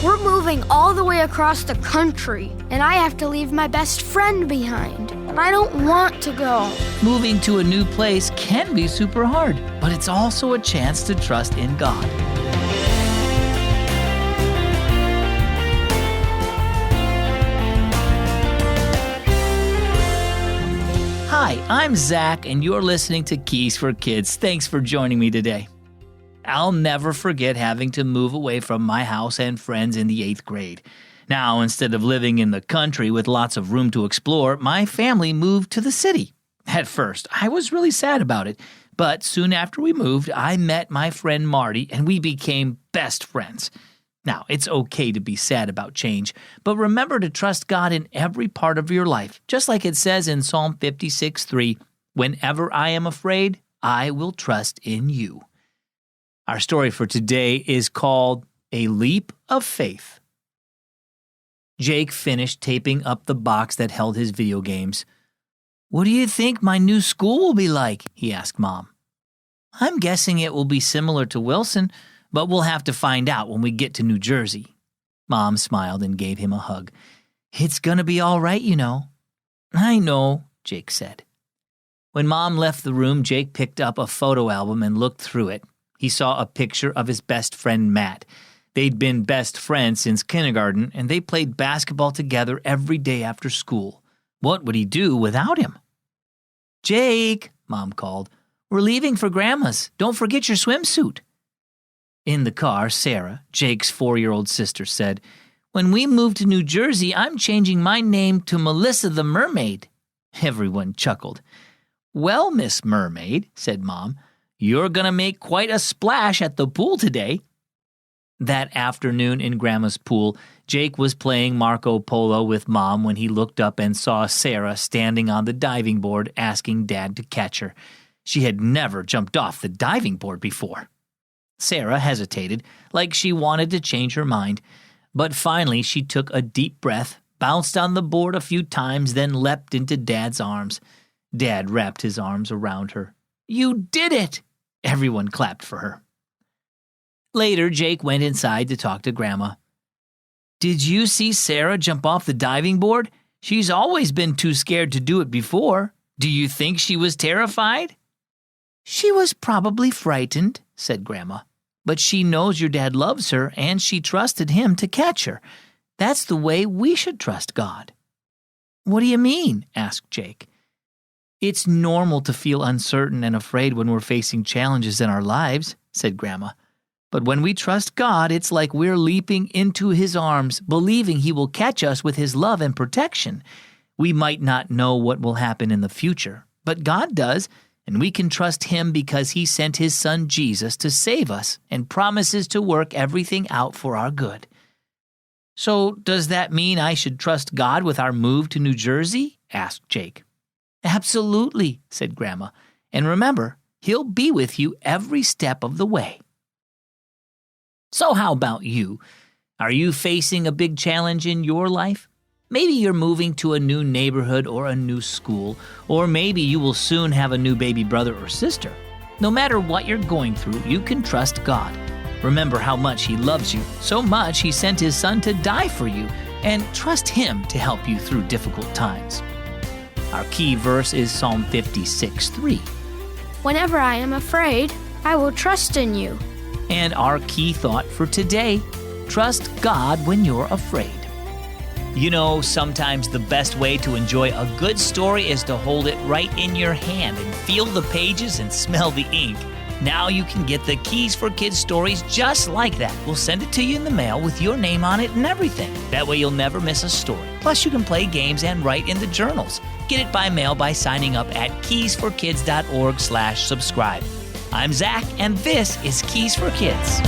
We're moving all the way across the country, and I have to leave my best friend behind. And I don't want to go. Moving to a new place can be super hard, but it's also a chance to trust in God. Hi, I'm Zach, and you're listening to Keys for Kids. Thanks for joining me today. I'll never forget having to move away from my house and friends in the 8th grade. Now, instead of living in the country with lots of room to explore, my family moved to the city. At first, I was really sad about it, but soon after we moved, I met my friend Marty, and we became best friends. Now, it's okay to be sad about change, but remember to trust God in every part of your life, just like it says in Psalm 56:3, "Whenever I am afraid, I will trust in you." Our story for today is called A Leap of Faith. Jake finished taping up the box that held his video games. "What do you think my new school will be like?" he asked Mom. "I'm guessing it will be similar to Wilson, but we'll have to find out when we get to New Jersey." Mom smiled and gave him a hug. "It's gonna be all right, you know." "I know," Jake said. When Mom left the room, Jake picked up a photo album and looked through it. He saw a picture of his best friend, Matt. They'd been best friends since kindergarten, and they played basketball together every day after school. What would he do without him? "Jake," Mom called, "we're leaving for Grandma's. Don't forget your swimsuit." In the car, Sarah, Jake's 4-year-old sister, said, "When we move to New Jersey, I'm changing my name to Melissa the Mermaid." Everyone chuckled. "Well, Miss Mermaid," said Mom, "you're going to make quite a splash at the pool today." That afternoon in Grandma's pool, Jake was playing Marco Polo with Mom when he looked up and saw Sarah standing on the diving board asking Dad to catch her. She had never jumped off the diving board before. Sarah hesitated, like she wanted to change her mind, but finally she took a deep breath, bounced on the board a few times, then leapt into Dad's arms. Dad wrapped his arms around her. "You did it!" Everyone clapped for her. Later, Jake went inside to talk to Grandma. "Did you see Sarah jump off the diving board? She's always been too scared to do it before. Do you think she was terrified?" "She was probably frightened," said Grandma. "But she knows your dad loves her, and she trusted him to catch her. That's the way we should trust God." "What do you mean?" asked Jake. "It's normal to feel uncertain and afraid when we're facing challenges in our lives," said Grandma. "But when we trust God, it's like we're leaping into His arms, believing He will catch us with His love and protection. We might not know what will happen in the future, but God does, and we can trust Him because He sent His Son Jesus to save us and promises to work everything out for our good." "So does that mean I should trust God with our move to New Jersey?" asked Jake. "Absolutely," said Grandma. "And remember, He'll be with you every step of the way." So how about you? Are you facing a big challenge in your life? Maybe you're moving to a new neighborhood or a new school, or maybe you will soon have a new baby brother or sister. No matter what you're going through, you can trust God. Remember how much He loves you, so much He sent His Son to die for you, and trust Him to help you through difficult times. Our key verse is Psalm 56:3. "Whenever I am afraid, I will trust in you." And our key thought for today, trust God when you're afraid. You know, sometimes the best way to enjoy a good story is to hold it right in your hand and feel the pages and smell the ink. Now you can get the Keys for Kids stories just like that. We'll send it to you in the mail with your name on it and everything. That way you'll never miss a story. Plus you can play games and write in the journals. Get it by mail by signing up at keysforkids.org/subscribe. I'm Zach, and this is Keys for Kids.